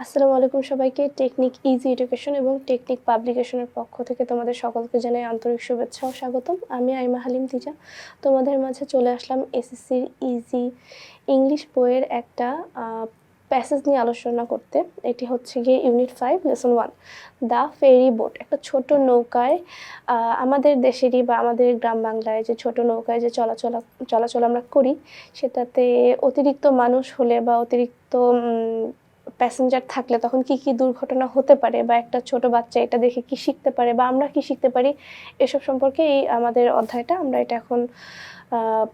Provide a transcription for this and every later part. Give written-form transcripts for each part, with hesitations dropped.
আসসালামু আলাইকুম সবাইকে। টেকনিক ইজি এডুকেশন এবং টেকনিক পাবলিকেশনের পক্ষ থেকে তোমাদের সকলকে জানাই আন্তরিক শুভেচ্ছা ও স্বাগতম। আমি আইমা হালিম তিজা তোমাদের মাঝে চলে আসলাম এসএসসির ইজি ইংলিশ বইয়ের একটা প্যাসেজ নিয়ে আলোচনা করতে। এটি হচ্ছে গিয়ে unit 5 lesson 1 the ferry boat. একটা ছোট নৌকায় আমাদের দেশেরই বা আমাদের গ্রাম বাংলায় যে ছোট নৌকায় যে চলাচল আমরা করি, সেটাতে অতিরিক্ত মানুষ হলে বা অতিরিক্ত প্যাসেঞ্জার থাকলে তখন কি কি দুর্ঘটনা হতে পারে, বা একটা ছোট বাচ্চা এটা দেখে কি শিখতে পারে বা আমরা কি শিখতে পারি, এসব সম্পর্কে এই আমাদের অধ্যায়টা আমরা এটা এখন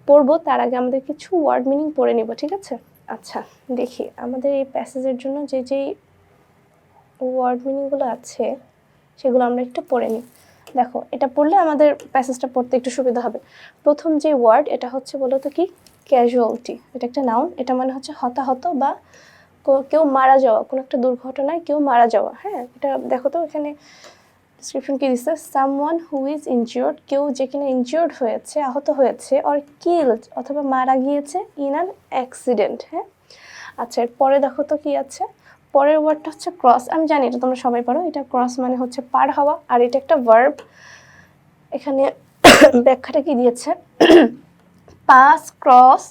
পড়বো। তার আগে আমাদের কিছু ওয়ার্ড মিনিং পড়ে নিব, ঠিক আছে? আচ্ছা, দেখি আমাদের এই প্যাসেজের জন্য যে যেই ওয়ার্ড মিনিংগুলো আছে সেগুলো আমরা একটু পড়ে নিই। দেখো, এটা পড়লে আমাদের প্যাসেজটা পড়তে একটু সুবিধা হবে। প্রথম যে ওয়ার্ড, এটা হচ্ছে বলো তো কি? ক্যাজুয়ালিটি। এটা একটা নাউন। এটা মানে হচ্ছে হতাহত বা কেউ মারা যাওয়া, কোনো একটা দুর্ঘটনায় কেউ মারা যাওয়া। হ্যাঁ, এটা দেখো তো এখানে ডিসক্রিপশন কি দিচ্ছে, সামওয়ান হু ইজ ইনজিওর্ড, কেউ যে কিনা ইনজিওর্ড হয়েছে, আহত হয়েছে, অর কিলড অথবা মারা গিয়েছে ইন অ্যান অ্যাক্সিডেন্ট। হ্যাঁ, আচ্ছা, এরপরে দেখো তো কি আছে। পরের ওয়ার্ডটা হচ্ছে ক্রস। আমি জানি এটা তোমরা সবাই পারো। এটা ক্রস মানে হচ্ছে পার হওয়া, আর এটা একটা ভার্ব। এখানে ব্যাখ্যাটা কি দিয়েছে, pass, cross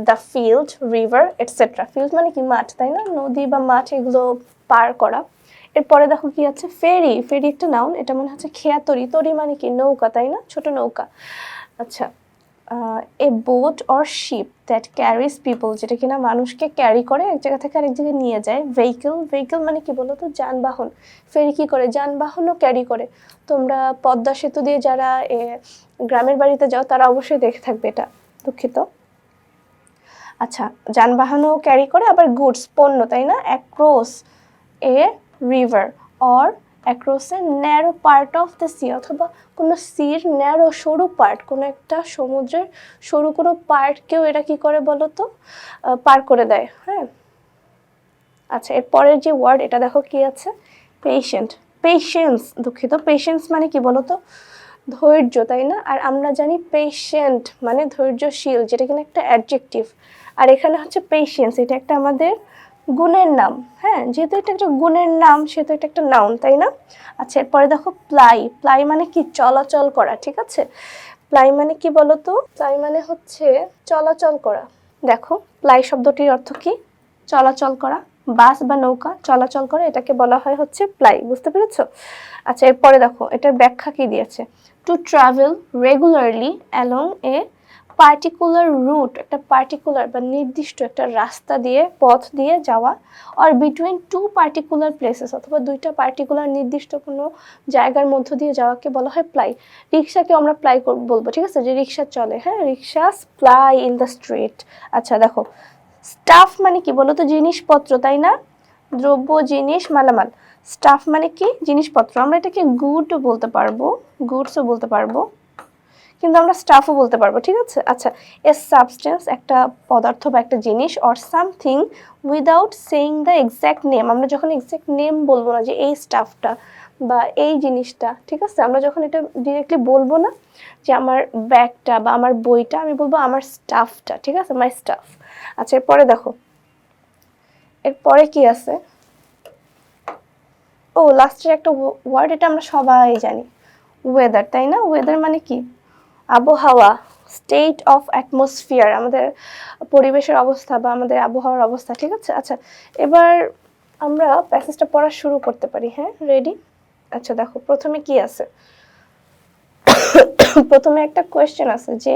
the field, river etcetera. Field মানে কি? মাঠ, তাই না? নদী বা মাঠ, এগুলো পার করা। এরপরে দেখো কি আছে, ফেরি। ফেরি একটা নাউন। এটা মানে হচ্ছে খেয়া তরি। তরি মানে কি? নৌকা, তাই না? ছোট নৌকা। আচ্ছা, a boat or sheep that caries people, যেটা কিনা মানুষকে ক্যারি করে এক জায়গা থেকে আরেক জায়গায় নিয়ে যায়। ভেহিকেল। ভেহিকেল মানে কি বলো তো? যানবাহন। ফেরি কি করে? যানবাহনও ক্যারি করে। তোমরা পদ্মা সেতু দিয়ে যারা গ্রামের বাড়িতে যাও তারা অবশ্যই দেখে থাকবে এটা, দুঃখিত। আচ্ছা, যানবাহনও ক্যারি করে, আবার গুডস, পণ্য, তাই না? Across A river or across A narrow part of the sea, অথবা কোনো সির ন্যারো, সরু পার্ট, কোনো একটা সমুদ্রের সরু কোনো পার্টকেও এরা কি করে বলো তো? পার করে দেয়। হ্যাঁ, আচ্ছা, এরপরের যে ওয়ার্ড, এটা দেখো কি আছে, পেশেন্ট। পেশেন্স, দুঃখিত। পেশেন্স মানে কি বলো তো? ধৈর্য, তাই না? আর আমরা জানি পেশেন্ট মানে ধৈর্যশীল, যেটা কিনা একটা অ্যাডজেক্টিভ। আর এখানে হচ্ছে পেশেন্স, এটা একটা আমাদের গুণের নাম। হ্যাঁ, যেহেতু এটা একটা গুণের নাম সেহেতু এটা একটা নাউন, তাই না? আচ্ছা, এরপরে দেখো প্লাই। প্লাই মানে কি? চলাচল করা, ঠিক আছে? প্লাই মানে কি বলো তো? প্লাই মানে হচ্ছে চলাচল করা। দেখো, প্লাই শব্দটির অর্থ কি? চলাচল করা। বাস বা নৌকা চলাচল করে, এটাকে বলা হয় হচ্ছে প্লাই। বুঝতে পেরেছো? আচ্ছা, এরপরে দেখো এটার ব্যাখ্যা কি দিয়েছে, to travel regularly along a particular route, একটা পার্টিকুলার বা নির্দিষ্ট একটা রাস্তা দিয়ে, পথ দিয়ে যাওয়া, আর বিটুইন টু পার্টিকুলার প্লেসেস, অথবা দুইটা পার্টিকুলার নির্দিষ্ট কোনো জায়গার মধ্য দিয়ে যাওয়াকে বলা হয় প্লাই। রিক্সাকে আমরা প্লাই বলবো, ঠিক আছে? যে রিক্সা চলে, হ্যাঁ, rickshaws ply in the street. আচ্ছা, দেখো স্টাফ মানে কি বলো তো? জিনিসপত্র, তাই না? দ্রব্য, জিনিস, মালামাল। স্টাফ মানে কি? জিনিসপত্র। আমরা এটাকে গুডও বলতে পারবো, গুডসও বলতে পারবো, কিন্তু আমরা স্টাফও বলতে পারবো, ঠিক আছে? আচ্ছা, এ সাবস্টেন্স একটা পদার্থ বা একটা জিনিস, or something without saying the exact name. আমরা যখন এক্স্যাক্ট নেম বলবো না, যে এই স্টাফটা বা এই জিনিসটা, ঠিক আছে? আমরা যখন এটা ডিরেক্টলি বলবো না যে আমার ব্যাগটা বা আমার বইটা, আমি বলবো আমার স্টাফটা, ঠিক আছে? মাই স্টাফ। আচ্ছা, এরপরে দেখো, এরপরে কি আছে, ও লাস্টের একটা ওয়ার্ড, এটা আমরা সবাই জানি, ওয়েদার, তাই না? ওয়েদার মানে কি? আবহাওয়া, স্টেট অফ অ্যাটমসফিয়ার, আমাদের পরিবেশের অবস্থা বা আমাদের আবহাওয়ার অবস্থা, ঠিক আছে? আচ্ছা, এবার আমরা প্যাসেজটা পড়া শুরু করতে পারি। হ্যাঁ, রেডি? আচ্ছা, দেখো প্রথমে কি আছে। প্রথমে একটা কোয়েশ্চেন আছে যে,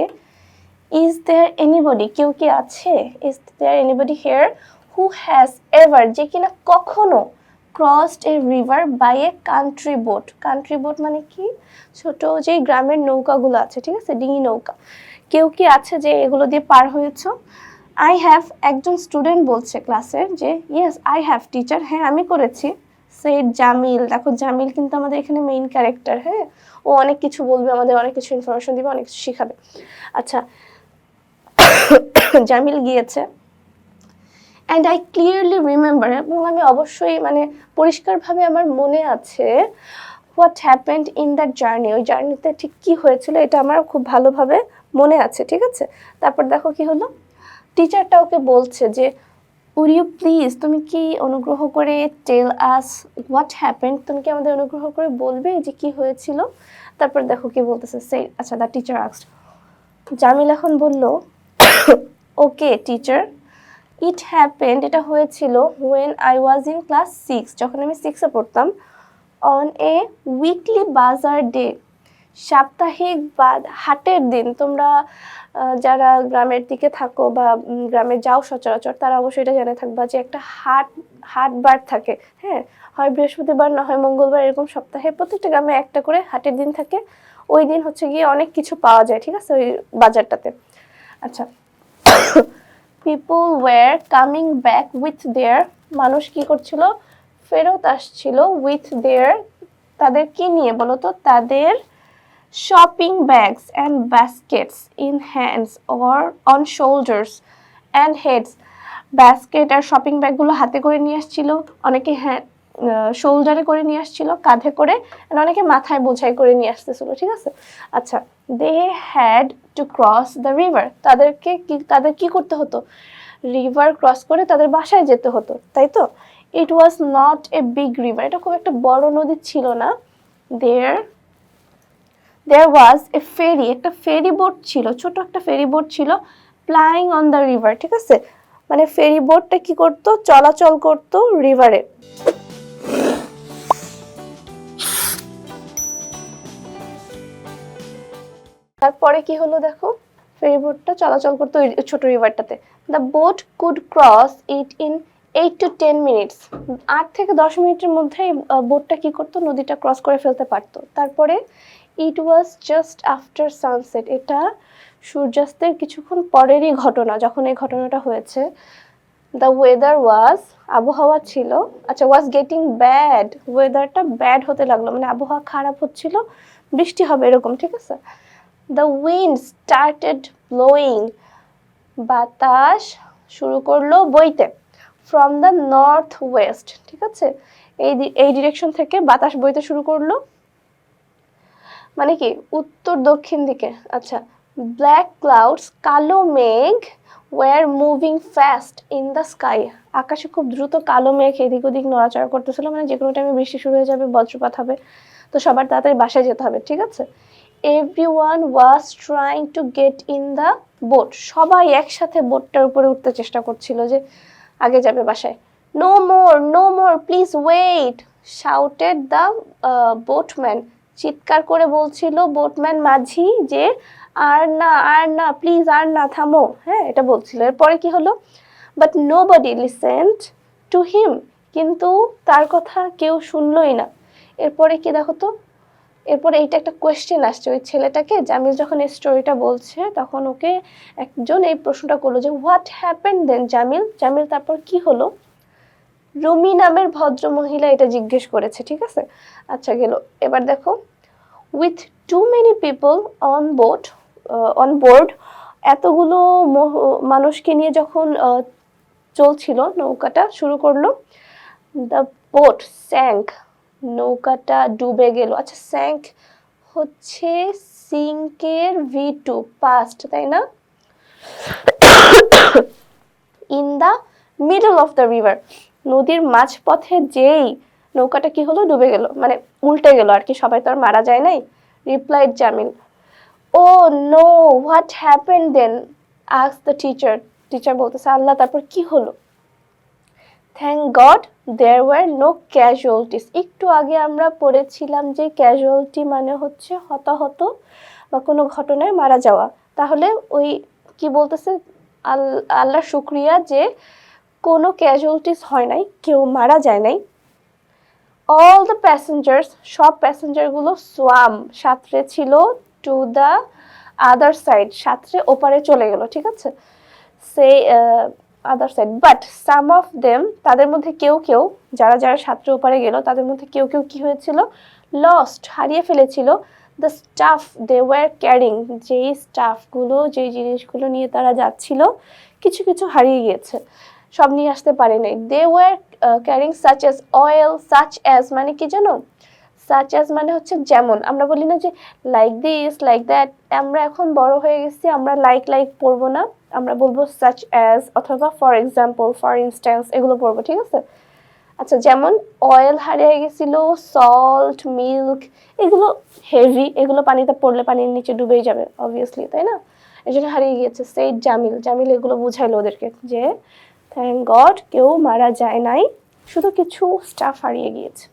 ইজ দেয়ার এনিবডি, কেউ কি আছে? Is there anybody here who has ever, যে কিনা কখনো crossed a river by a country boat. Country boat মানে কি? ছোট যে গ্রামের নৌকাগুলো আছে, ঠিক আছে? ডিঙি নৌকা। কেউ কি আছে যে এগুলো দিয়ে পার হয়েছো? আই হ্যাভ, একজন স্টুডেন্ট বলছে ক্লাসের যে, ইয়েস আই হ্যাভ টিচার, হ্যাঁ আমি করেছি। সেড জামিল। দেখো, জামিল কিন্তু আমাদের এখানে মেইন ক্যারেক্টার। হ্যাঁ, ও অনেক কিছু বলবে আমাদের, অনেক কিছু ইনফরমেশন দিবে, অনেক কিছু শিখাবে। আচ্ছা, জামিল গিয়েছে। অ্যান্ড আই ক্লিয়ারলি রিমেম্বার, এবং আমি অবশ্যই মানে পরিষ্কারভাবে আমার মনে আছে, what happened in that journey, ওই জার্নিতে ঠিক কী হয়েছিল এটা আমার খুব ভালোভাবে মনে আছে, ঠিক আছে? তারপর দেখো কি হলো, টিচারটা ওকে বলছে যে উড ইউ প্লিজ, তুমি কি অনুগ্রহ করে টেল আস হোয়াট হ্যাপেন্ড, তুমি কি আমাদের অনুগ্রহ করে বলবে যে কি হয়েছিল। তারপর দেখো কি বলতেছে, সে আচ্ছা দ্য টিচার আস্কড, জামিল এখন বলল ওকে টিচার, ইট হ্যাপেন্ড, এটা হয়েছিল when I was in class 6, যখন আমি 6-এ পড়তাম, অন এ উইকলি বাজার ডে, সাপ্তাহিক হাটের দিন। তোমরা যারা গ্রামের দিকে থাকো বা গ্রামে যাও সচরাচর, তারা অবশ্যই এটা জেনে থাকবা যে একটা হাটবার থাকে, হ্যাঁ, হয় বৃহস্পতিবার না হয় মঙ্গলবার, এরকম সপ্তাহে প্রত্যেকটা গ্রামে একটা করে হাটের দিন থাকে। ওই দিন হচ্ছে গিয়ে অনেক কিছু পাওয়া যায়, ঠিক আছে, ওই বাজারটাতে। আচ্ছা, people were coming back with their, মানুষ কি করছিল, ফেরত আসছিল, উইথ দেয়ার, তাদের কি নিয়ে বলো তো, তাদের shopping bags and baskets in hands or on shoulders and heads, basket আর শপিং ব্যাগগুলো হাতে করে নিয়ে আসছিল, অনেকে শোল্ডারে করে নিয়ে আসছিল, কাঁধে করে, অনেকে মাথায় বোঝাই করে নিয়ে আসতেছিল, ঠিক আছে। আচ্ছা, they had to cross the river, তাদের কি করতে হতো, রিভার ক্রস করে তাদের বাসায় যেতে হতো, তাই তো। It was not a big river, এটা খুব একটা বড় নদী ছিল না। দেয়ার ওয়াজ এ ফেরি, একটা ফেরি বোট ছিল, ছোট একটা ফেরি বোট ছিল, প্লাইং অন দ্য রিভার, ঠিক আছে, মানে ফেরি বোটটা কি করতো, চলাচল করতো রিভারে। তারপরে কি হলো দেখো, ফেরি বোটটা চলাচল করতো ওই ছোট রিভারটাতে। The boat could cross it in 8 to 10 minutes, 8 থেকে 10 মিনিটের মধ্যে বোটটা কি করতো, নদীটা ক্রস করে ফেলতে পারতো। তারপরে ইট ওয়াজ জাস্ট আফটার সানসেট, এটা সূর্যাস্তের কিছুক্ষণ পরেরই ঘটনা, যখন এই ঘটনাটা হয়েছে। দ্য ওয়েদার ওয়াজ, আবহাওয়া ছিল, আচ্ছা ওয়াজ গেটিং ব্যাড, ওয়েদারটা ব্যাড হতে লাগলো, মানে আবহাওয়া খারাপ হচ্ছিল, বৃষ্টি হবে এরকম, ঠিক আছে। দ্য উইন্ড স্টার্টেড ব্লোয়িং, বাতাস শুরু করলো বইতে, ফ্রম দ্য নর্থ ওয়েস্ট, ঠিক আছে, এই ডিরেকশন থেকে বাতাস বইতে শুরু করলো, মানে কি উত্তর দক্ষিণ দিকে। আচ্ছা, ব্ল্যাক ক্লাউডস, কালো মেঘ, were moving fast in the sky, আকাশে খুব দ্রুত কালো মেঘ এদিক ওদিক নড়াচড়া করতেছিল, মানে যে কোনো টাইমে বৃষ্টি শুরু হয়ে যাবে, বজ্রপাত হবে, তো সবার তাড়াতাড়ি বাসায় যেতে হবে, ঠিক আছে। Everyone was trying to get in the boat, সবাই একসাথে বোটটার উপরে উঠতে চেষ্টা করছিল যে আগে যাবে বাসায়। No more, no more, please wait, shouted the boatman, চিৎকার করে বলছিল বোটম্যান মাঝি যে আর না, আর না, প্লিজ আর না, থামো, হ্যাঁ, এটা বলছিল। এরপরে কি হলো, but nobody listened to him, কিন্তু তার কথা কেউ শুনলই না। এরপরে কি দেখো তো, এরপরে এইটা একটা কোয়েশ্চেন আসছে ওই ছেলেটাকে, জামিল যখন এই স্টোরিটা বলছে তখন ওকে একজন এই প্রশ্নটা করলো যে what happen then Jamil, Jamil তারপর কি হলো, রুমি নামের ভদ্র মহিলা এটা জিজ্ঞেস করেছে, ঠিক আছে। আচ্ছা গেল, এবার দেখো, with too many people on board, এতগুলো মানুষকে নিয়ে যখন চলছিল, নৌকাটা শুরু করলো, দ্য বোট স্যাঙ্ক, নৌকাটা ডুবে গেল। আচ্ছা, স্যাঙ্ক হচ্ছে সিঙ্কের V2 পাস্ট, তাই না। In the middle of the river, নদীর মাঝপথে যেই নৌকাটা কি হলো, ডুবে গেল, মানে উল্টে গেল আর কি, সবাই তো আর মারা যায় নাই। Replied Jamil, oh no, what happen then, ask the teacher, teacher বলতেছে আল্লাহ তারপর কি হলো। Thank God there were no casualties, একটু আগে আমরা পড়েছিলাম যে ক্যাজুয়ালিটি মানে হচ্ছে হতাহত বা কোনো ঘটনায় মারা যাওয়া, তাহলে ওই কি বলতেছে, আল্লাহর শুকরিয়া যে কোনো ক্যাজুয়ালিটিস হয় নাই, কেউ মারা যায় নাই। অল দ্য প্যাসেঞ্জার্স, সব প্যাসেঞ্জারগুলো সোয়াম, সাঁতরে ছিল, টু দ্য আদার সাইড, সাঁতরে ওপারে চলে গেল, ঠিক আছে, সে other side, but some of them, তাদের মধ্যে কেউ কেউ, যারা যারা সাঁতরে ওপারে গেল তাদের মধ্যে কেউ কেউ কি হয়েছিল, লস্ট, হারিয়ে ফেলেছিল, the stuff they were carrying, যেই স্টাফগুলো, যেই জিনিসগুলো নিয়ে তারা যাচ্ছিল, কিছু কিছু হারিয়ে গিয়েছে, সব নিয়ে আসতে পারে নাই। They were carrying such as oil, such as মানে কি জানো, সাচ অ্যাজ মানে হচ্ছে যেমন, আমরা বলি না যে লাইক দিস লাইক দ্যাট, আমরা এখন বড় হয়ে গেছি, আমরা লাইক পড়বো না, আমরা বলবো such as অথবা ফর এক্সাম্পল, ফর ইনস্ট্যান্স, এগুলো পড়বো, ঠিক আছে? আচ্ছা, যেমন অয়েল হারিয়ে গেছিল, সল্ট, মিল্ক, এগুলো হেভি, এগুলো পানিতে পড়লে পানির নিচে ডুবেই যাবে অবভিয়াসলি, তাই না? এই জন্য হারিয়ে গিয়েছে। সেইড জামিল, জামিল এগুলো বুঝাইলো ওদেরকে যে থ্যাংক গড কেউ মারা যায় নাই, শুধু কিছু স্টাফ হারিয়ে গিয়েছে।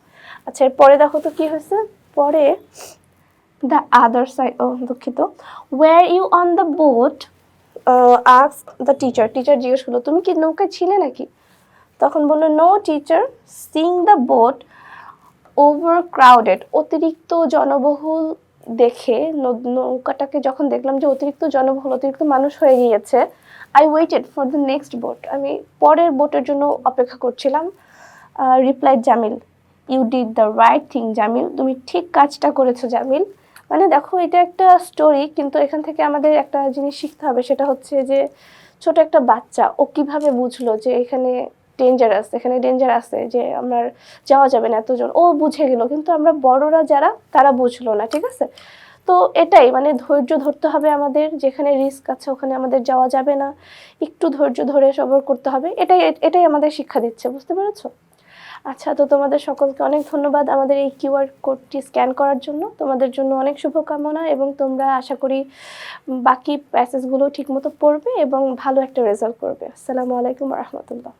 আচ্ছা, এরপরে দেখো তো কি হয়েছে পরে। দ্য আদার সাইড, ও দুঃখিত, were you on the boat, ask the teacher, teacher জিজ্ঞেস করলো তুমি কি নৌকায় ছিলে নাকি? তখন বললো no teacher, seeing the boat overcrowded, অতিরিক্ত জনবহুল দেখে নৌকাটাকে যখন দেখলাম যে অতিরিক্ত জনবহুল, অতিরিক্ত মানুষ হয়ে গিয়েছে, I waited for the next boat, আমি পরের বোটের জন্য অপেক্ষা করছিলাম। Replied Jamil, you did the right thing Jamil, তুমি ঠিক কাজটা করেছো জামিল। মানে দেখো, এটা একটা স্টোরি, কিন্তু এখান থেকে আমাদের একটা জিনিস শিখতে হবে, সেটা হচ্ছে যে ছোট একটা বাচ্চা ও কিভাবে বুঝলো যে এখানে ডেঞ্জারাস, এখানে ডেঞ্জার আছে, যে আমার যাওয়া যাবে না এতজন, ও বুঝে গেল, কিন্তু আমরা বড়রা যারা তারা বুঝলো না, ঠিক আছে? তো এটাই মানে ধৈর্য ধরতে হবে আমাদের, যেখানে রিস্ক আছে ওখানে আমাদের যাওয়া যাবে না, একটু ধৈর্য ধরে সবর করতে হবে, এটাই এটাই আমাদের শিক্ষা দিচ্ছে, বুঝতে পেরেছো? আচ্ছা, তো তোমাদের সকলকে অনেক ধন্যবাদ আমাদের এই কিউআর কোডটি স্ক্যান করার জন্য। তোমাদের জন্য অনেক শুভকামনা, এবং তোমরা আশা করি বাকি প্যাসেজগুলো ঠিকমতো পড়বে এবং ভালো একটা রেজাল্ট করবে। আসসালামু আলাইকুম ওয়া রাহমাতুল্লাহ।